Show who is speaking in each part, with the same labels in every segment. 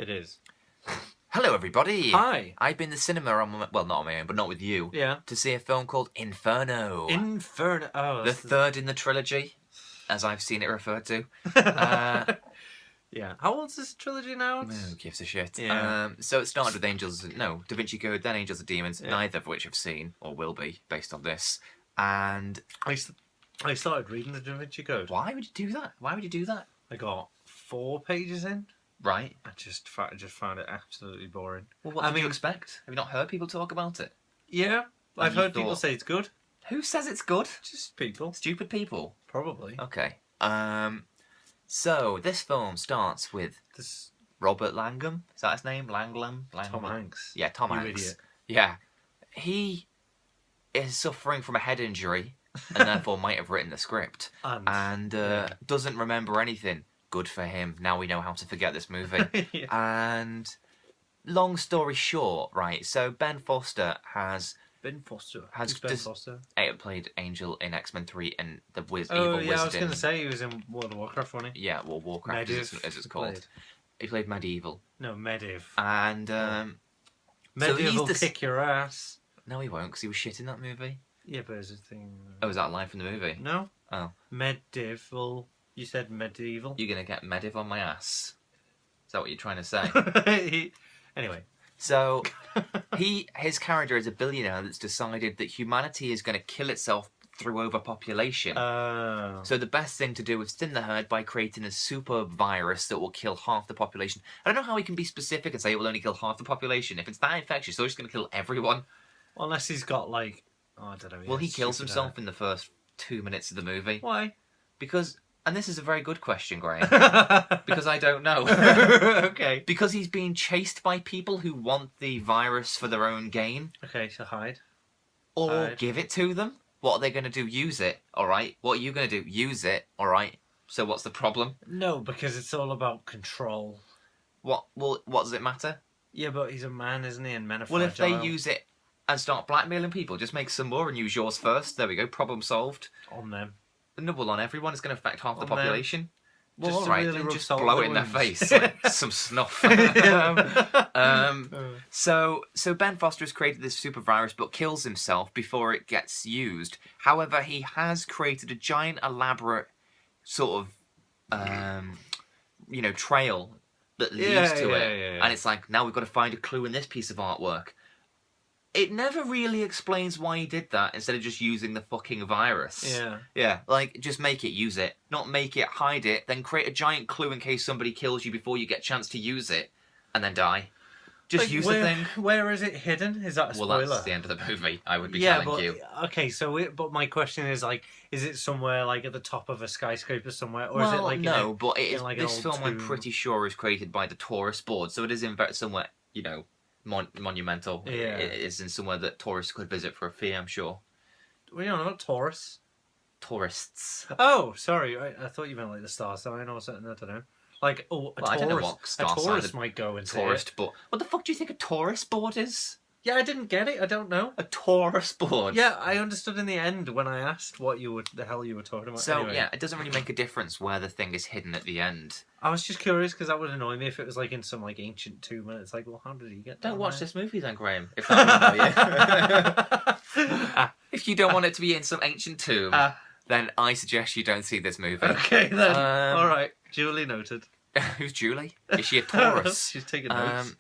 Speaker 1: It is.
Speaker 2: Hello, everybody.
Speaker 1: Hi.
Speaker 2: I've been to the cinema not on my own, but not with you.
Speaker 1: Yeah.
Speaker 2: To see a film called Inferno.
Speaker 1: Inferno. Oh,
Speaker 2: the third in the trilogy, as I've seen it referred to.
Speaker 1: Yeah. How old's this trilogy now?
Speaker 2: Who gives a shit?
Speaker 1: Yeah.
Speaker 2: So it started with Da Vinci Code, then Angels and Demons,
Speaker 1: Yeah.
Speaker 2: neither of which I've seen, or will be, based on this. And
Speaker 1: I started reading the Da Vinci Code.
Speaker 2: why would you do that? Why would you do that?
Speaker 1: I got 4 pages in.
Speaker 2: Right.
Speaker 1: I just found it absolutely boring.
Speaker 2: Well, what did you expect? Have you not heard people talk about it?
Speaker 1: Yeah. I've heard people say it's good.
Speaker 2: Who says it's good?
Speaker 1: Just people.
Speaker 2: Stupid people.
Speaker 1: Probably.
Speaker 2: Okay. So this film starts with Robert Langham. Is that his name? Langlam?
Speaker 1: Tom Hanks.
Speaker 2: Yeah, Tom Hanks.
Speaker 1: Idiot.
Speaker 2: Yeah. He is suffering from a head injury and therefore might have written the script. And doesn't remember anything. Good for him. Now we know how to forget this movie.
Speaker 1: Yeah.
Speaker 2: And long story short, right, so Ben Foster has...
Speaker 1: Ben Foster.
Speaker 2: Has
Speaker 1: Ben Foster?
Speaker 2: played Angel in X-Men 3 and the Evil Wizard.
Speaker 1: Oh, yeah, I was going to say he was in World of Warcraft, wasn't he?
Speaker 2: Yeah, well, Warcraft as it's called. He played Medieval.
Speaker 1: No, Mediv.
Speaker 2: And,
Speaker 1: Medieval will kick your ass.
Speaker 2: No, he won't, because he was shit in that movie.
Speaker 1: Yeah, but there's a thing...
Speaker 2: Oh, is that a line from the movie?
Speaker 1: No.
Speaker 2: Oh.
Speaker 1: Medieval. You said medieval.
Speaker 2: You're going to get Mediv on my ass. Is that what you're trying to say?
Speaker 1: Anyway.
Speaker 2: So, his character is a billionaire that's decided that humanity is going to kill itself through overpopulation. So the best thing to do is thin the herd by creating a super virus that will kill half the population. I don't know how he can be specific and say it will only kill half the population. If it's that infectious, so it's going to kill everyone.
Speaker 1: Unless he's got, like... Oh, I don't know.
Speaker 2: Well, he kills himself in the first 2 minutes of the movie.
Speaker 1: Why?
Speaker 2: Because... And this is a very good question, Graham. Because I don't know.
Speaker 1: Okay.
Speaker 2: Because he's being chased by people who want the virus for their own gain.
Speaker 1: Okay, so hide.
Speaker 2: Or give it to them. What are they going to do? Use it, alright? What are you going to do? Use it, alright? So what's the problem?
Speaker 1: No, because it's all about control.
Speaker 2: What? Well, what does it matter?
Speaker 1: Yeah, but he's a man, isn't he? And men are
Speaker 2: fragile. Well, if they use it and start blackmailing people, just make some more and use yours first. There we go, problem solved.
Speaker 1: On them.
Speaker 2: No, well, on everyone. It's going to affect half the population.
Speaker 1: Well,
Speaker 2: just alright,
Speaker 1: really
Speaker 2: just blow it in their face like some snuff. So Ben Foster has created this super virus but kills himself before it gets used. However, he has created a giant, elaborate sort of, trail that leads to it. And it's like, now we've got to find a clue in this piece of artwork. It never really explains why he did that instead of just using the fucking virus.
Speaker 1: Yeah.
Speaker 2: Yeah, like, just make it, use it. Not make it, hide it, then create a giant clue in case somebody kills you before you get a chance to use it, and then die. Just use the thing.
Speaker 1: Where is it hidden? Is that a spoiler?
Speaker 2: Well, that's the end of the movie, I would be telling you.
Speaker 1: Okay, but my question is, like, is it somewhere, like, at the top of a skyscraper somewhere? Or is it, like,
Speaker 2: no, but it is, like this film, I'm pretty sure, is created by the tourist board, so it is in somewhere, monumental.
Speaker 1: Yeah.
Speaker 2: It is in somewhere that tourists could visit for a fee, I'm sure.
Speaker 1: Well, not tourists.
Speaker 2: Tourists.
Speaker 1: Oh, sorry. I thought you meant like the star sign or something. I don't know. Like,
Speaker 2: I don't know what star sign
Speaker 1: tourist might go and
Speaker 2: tourist board. What the fuck do you think a tourist board is?
Speaker 1: Yeah, I didn't get it. I don't know.
Speaker 2: A tourist board?
Speaker 1: Yeah, I understood in the end when I asked what the hell you were talking about.
Speaker 2: So,
Speaker 1: anyway.
Speaker 2: Yeah, it doesn't really make a difference where the thing is hidden at the end.
Speaker 1: I was just curious because that would annoy me if it was like in some like ancient tomb and it's like, well, how did he get
Speaker 2: Don't watch this movie then, Graham. If that would annoy you. If you don't want it to be in some ancient tomb, then I suggest you don't see this movie.
Speaker 1: Okay, then. Alright, duly noted.
Speaker 2: Who's Julie? Is she a Taurus?
Speaker 1: She's taking notes.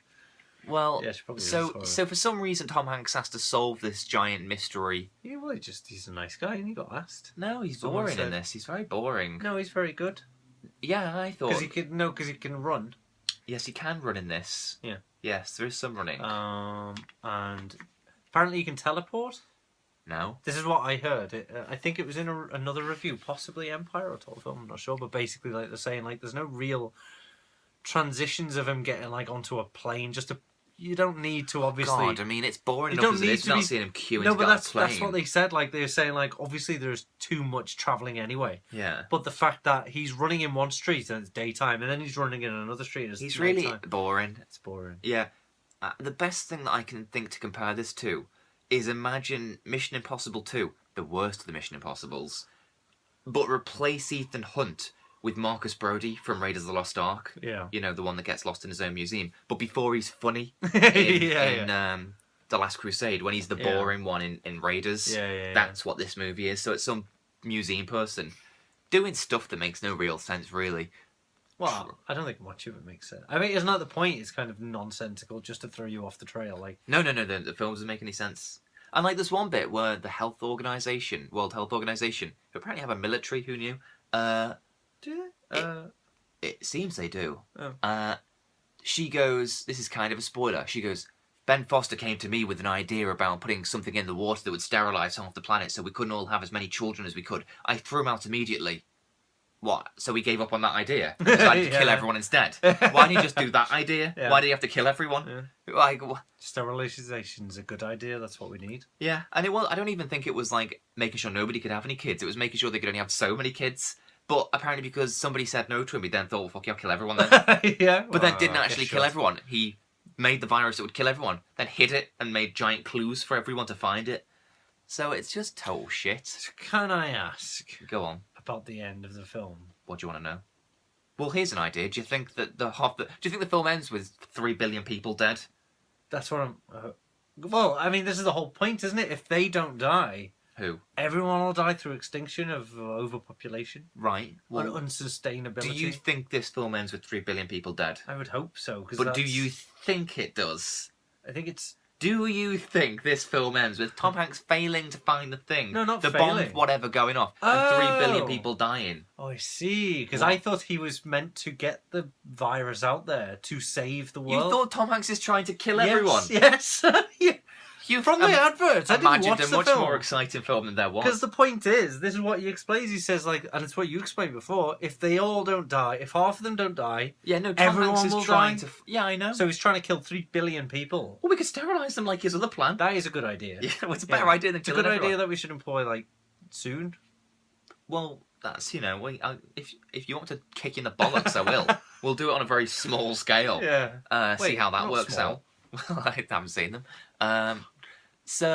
Speaker 2: Well, yeah, so for some reason Tom Hanks has to solve this giant mystery.
Speaker 1: Yeah, well, he's a nice guy and he got asked.
Speaker 2: No, he's boring in this. He's very boring.
Speaker 1: No, he's very good.
Speaker 2: Yeah, I thought...
Speaker 1: Because he can run.
Speaker 2: Yes, he can run in this.
Speaker 1: Yeah.
Speaker 2: Yes, there is some running.
Speaker 1: And apparently he can teleport.
Speaker 2: No.
Speaker 1: This is what I heard. I think it was in another review, possibly Empire or Total Film, I'm not sure, but basically like they're saying like there's no real transitions of him getting like onto a plane. You don't need to obviously.
Speaker 2: God, I mean it's boring enough as it is. Not seeing him queuing to get on a plane.
Speaker 1: That's what they said. Like they were saying, like obviously there's too much traveling anyway.
Speaker 2: Yeah.
Speaker 1: But the fact that he's running in one street and it's daytime, and then he's running in another street and it's
Speaker 2: he's
Speaker 1: nighttime.
Speaker 2: Really boring.
Speaker 1: It's boring.
Speaker 2: Yeah. The best thing that I can think to compare this to is imagine Mission Impossible 2, the worst of the Mission Impossibles, but replace Ethan Hunt with Marcus Brody from Raiders of the Lost Ark.
Speaker 1: Yeah.
Speaker 2: You know, the one that gets lost in his own museum. But before he's funny
Speaker 1: in
Speaker 2: The Last Crusade, when he's the boring one in Raiders, that's what this movie is. So it's some museum person doing stuff that makes no real sense, really.
Speaker 1: Well, I don't think much of it makes sense. I mean, isn't that the point? It's kind of nonsensical just to throw you off the trail. Like,
Speaker 2: no, the film doesn't make any sense. And like, there's one bit where the World Health Organization, who apparently have a military, who knew?
Speaker 1: do they?
Speaker 2: It seems they do.
Speaker 1: Oh.
Speaker 2: She goes, this is kind of a spoiler, she goes, Ben Foster came to me with an idea about putting something in the water that would sterilise half the planet so we couldn't all have as many children as we could. I threw him out immediately. What? So he gave up on that idea? He decided to kill everyone instead? Why didn't he just do that idea?
Speaker 1: Yeah.
Speaker 2: Why did he have to kill everyone?
Speaker 1: Yeah.
Speaker 2: Like,
Speaker 1: Sterilization's a good idea. That's what we need.
Speaker 2: yeah, and I don't even think it was like making sure nobody could have any kids. It was making sure they could only have so many kids. But apparently because somebody said no to him, he then thought, well, fuck you, I'll kill everyone then.
Speaker 1: Yeah.
Speaker 2: But then didn't actually kill everyone. He made the virus that would kill everyone, then hid it and made giant clues for everyone to find it. So it's just total shit.
Speaker 1: Can I ask?
Speaker 2: Go on.
Speaker 1: About the end of the film.
Speaker 2: What do you want to know? Well, here's an idea. Do you think that do you think the film ends with 3 billion people dead?
Speaker 1: That's what I'm... well, I mean, this is the whole point, isn't it? If they don't die...
Speaker 2: Who?
Speaker 1: Everyone will die through extinction of overpopulation.
Speaker 2: Right.
Speaker 1: Well, unsustainability.
Speaker 2: Do you think this film ends with 3 billion people dead?
Speaker 1: I would hope so.
Speaker 2: But do you think it does?
Speaker 1: I think it's...
Speaker 2: Do you think this film ends with Tom Hanks failing to find the thing?
Speaker 1: No, not
Speaker 2: the
Speaker 1: failing.
Speaker 2: bomb, whatever, going off, and 3 billion people dying?
Speaker 1: Oh, I see. Because I thought he was meant to get the virus out there to save the world.
Speaker 2: You thought Tom Hanks is trying to kill everyone?
Speaker 1: Yes. Yeah. From the adverts, I didn't watch
Speaker 2: imagined
Speaker 1: the
Speaker 2: a much
Speaker 1: film.
Speaker 2: more exciting film than there was.
Speaker 1: Because the point is, this is what he explains. He says, like, and it's what you explained before. If they all don't die, if half of them don't die,
Speaker 2: yeah, no, Tom
Speaker 1: everyone
Speaker 2: Hanks is
Speaker 1: will
Speaker 2: trying
Speaker 1: die.
Speaker 2: to. Yeah, I know.
Speaker 1: So he's trying to kill 3 billion people.
Speaker 2: Well, we could sterilise them like his other plan.
Speaker 1: That is a good idea.
Speaker 2: Yeah, well, it's a better idea than
Speaker 1: it's a
Speaker 2: killing
Speaker 1: good
Speaker 2: everyone.
Speaker 1: idea that we should employ like soon.
Speaker 2: Well, that's if you want to kick in the bollocks, I will. We'll do it on a very small scale.
Speaker 1: Yeah.
Speaker 2: See how that
Speaker 1: not
Speaker 2: works
Speaker 1: small.
Speaker 2: out. Well, I haven't seen them. So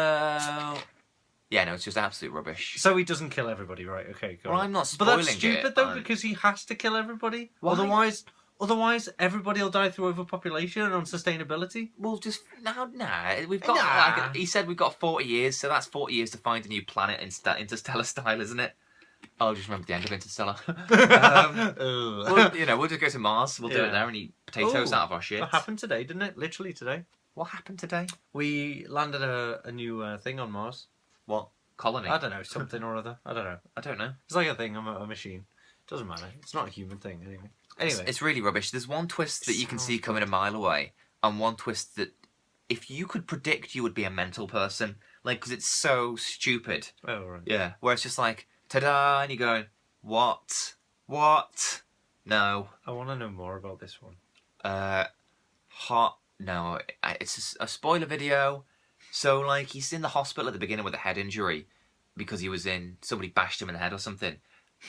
Speaker 2: yeah, no, it's just absolute rubbish.
Speaker 1: So he doesn't kill everybody, right? Okay, go
Speaker 2: Well,
Speaker 1: on.
Speaker 2: I'm not
Speaker 1: But
Speaker 2: spoiling
Speaker 1: that's stupid
Speaker 2: it,
Speaker 1: though, because he has to kill everybody.
Speaker 2: Why?
Speaker 1: Otherwise, everybody will die through overpopulation and unsustainability.
Speaker 2: Well, just nah. We've got. Like, he said we've got 40 years, so that's 40 years to find a new planet in interstellar style, isn't it? I'll just remember the end of Interstellar. We'll just go to Mars. We'll do it there and eat potatoes out of our shit.
Speaker 1: That happened today, didn't it? Literally today.
Speaker 2: What happened today?
Speaker 1: We landed a new thing on Mars.
Speaker 2: What? Colony?
Speaker 1: I don't know, something or other. I don't know. It's like a thing, a machine. Doesn't matter. It's not a human thing, anyway.
Speaker 2: It's really rubbish. There's one twist that you can see coming a mile away, and one twist that, if you could predict, you would be a mental person. Like, because it's so stupid.
Speaker 1: Oh, right.
Speaker 2: Yeah, where it's just like, ta-da, and you're going, what? What? No.
Speaker 1: I want to know more about this one.
Speaker 2: No, it's a spoiler video. So, like, he's in the hospital at the beginning with a head injury because somebody bashed him in the head or something.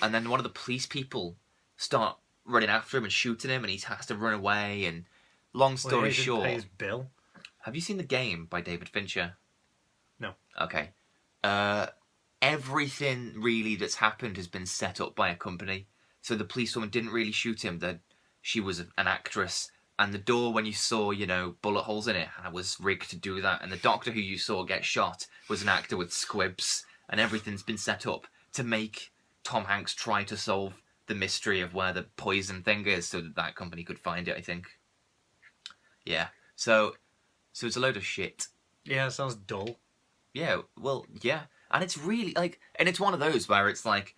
Speaker 2: And then one of the police people start running after him and shooting him, and he has to run away. And long story short,
Speaker 1: pay his bill.
Speaker 2: Have you seen The Game by David Fincher?
Speaker 1: No.
Speaker 2: Okay. Everything really that's happened has been set up by a company. So the policewoman didn't really shoot him. She was an actress. And the door, when you saw, bullet holes in it, was rigged to do that. And the doctor who you saw get shot was an actor with squibs. And everything's been set up to make Tom Hanks try to solve the mystery of where the poison thing is so that company could find it, I think. Yeah. So it's a load of shit.
Speaker 1: Yeah, it sounds dull.
Speaker 2: Yeah, well, yeah. And it's really, and it's one of those where it's like,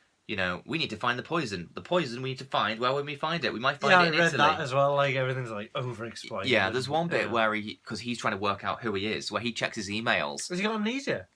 Speaker 2: we need to find the poison. The poison we need to find, where would we find it? We might find it in Italy.
Speaker 1: I read that as well, everything's over-explained.
Speaker 2: Yeah, there's one bit where because he's trying to work out who he is, where he checks his emails.
Speaker 1: Has he got amnesia?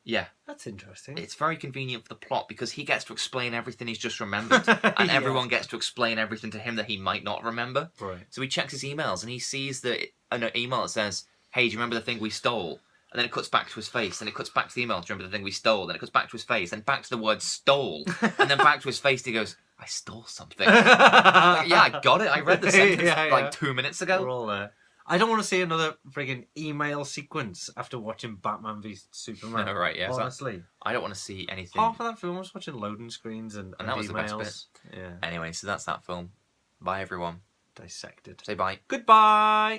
Speaker 2: Yeah.
Speaker 1: That's interesting.
Speaker 2: It's very convenient for the plot because he gets to explain everything he's just remembered. And everyone gets to explain everything to him that he might not remember.
Speaker 1: Right.
Speaker 2: So he checks his emails and he sees an email that says, hey, do you remember the thing we stole? And then it cuts back to his face, and it cuts back to the email, do you remember the thing we stole? Then it cuts back to his face, and back to the word stole. And then back to his face, and he goes, I stole something. Yeah, I got it. I read the sentence 2 minutes ago.
Speaker 1: We're all there. I don't want to see another friggin' email sequence after watching Batman v Superman.
Speaker 2: Right, yes.
Speaker 1: Honestly.
Speaker 2: I don't want to see anything.
Speaker 1: Half of that film was watching loading screens and
Speaker 2: that was
Speaker 1: emails.
Speaker 2: the best bit.
Speaker 1: Yeah.
Speaker 2: Anyway, so that's that film. Bye, everyone.
Speaker 1: Dissected.
Speaker 2: Say bye.
Speaker 1: Goodbye!